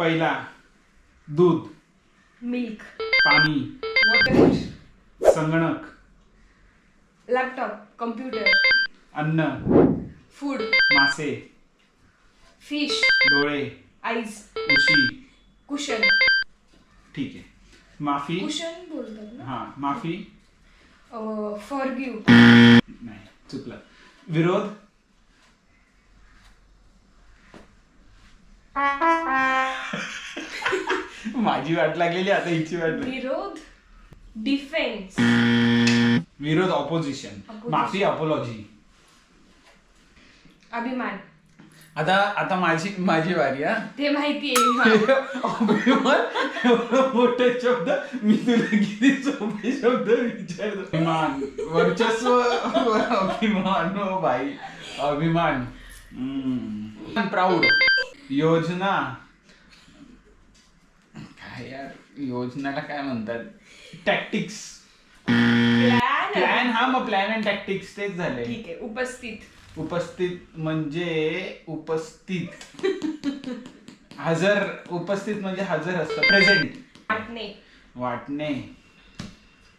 पहिला दूध, मिल्क, पाणी, वॉटर, संगणक, लॅपटॉप, कम्प्युटर, अन्न, फूड, मासे, फिश, डोळे, आईज, उशी. कुशन. ठीक आहे. माफी. कुशन बोलतात ना. हा, माफी फॉरगिव्ह, नाही, चुकलं. विरोध, माझी वाट लागलेली, आता हिची वाट लागली. विरोध, डिफेन्स, विरोध ऑपोजिशन, माफी अपॉलॉजी. अभिमान. आता माझी वारी. हा, ते माहितीये. अभिमान एवढा मोठा शब्द, मी तुला किती सोपे शब्द विचारतो. अभिमान, वर्चस्व, अभिमान. हो भाई, अभिमान. प्राऊड. योजना, काय यार, योजनाला काय म्हणतात? टॅक्टिक्स. प्लॅन. हा, मग प्लॅन अँड टॅक्टिक्स तेच झाले. ठीक आहे. उपस्थित. उपस्थित म्हणजे उपस्थित, हजर. उपस्थित म्हणजे हजर असतं, प्रेझेंट. वाटणे.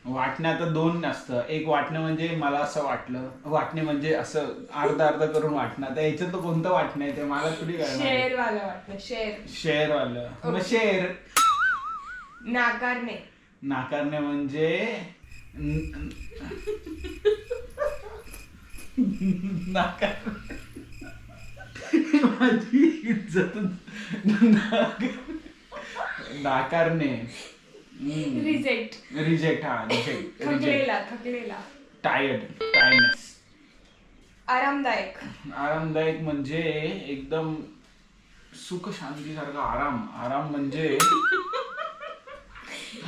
वाटणे आता दोन असतं. एक वाटणं म्हणजे मला असं वाटलं, वाटणे म्हणजे असं अर्धा अर्धा करून वाटणं. आता याच्यात तर कोणतं वाटणं आहे ते मला थोडी कळणार. शेअर वाला वाटणं. शेअर वालं. मग शेअर. नाकारणे. नाकारणे म्हणजे माझी इज्जत. नाकारणे. रिजेक्ट. रिजेक्ट. हा, रिजेक्ट. थकलेला. टायर्डनेस. आरामदायक. आरामदायक म्हणजे एकदम सुख शांती सारखा आराम म्हणजे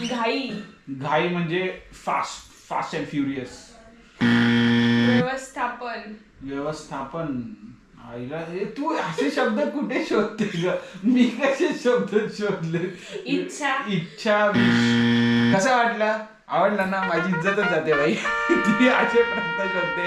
घाई म्हणजे फास्ट अँड फ्युरियस. व्यवस्थापन. आईला तू असे शब्द कुठे शोधते ग? मी कसे शब्द शोधले? इच्छा. कसा वाटला? आवडला ना? माझी इज्जतच जाते बाई. ती असे प्रश्न शोधते.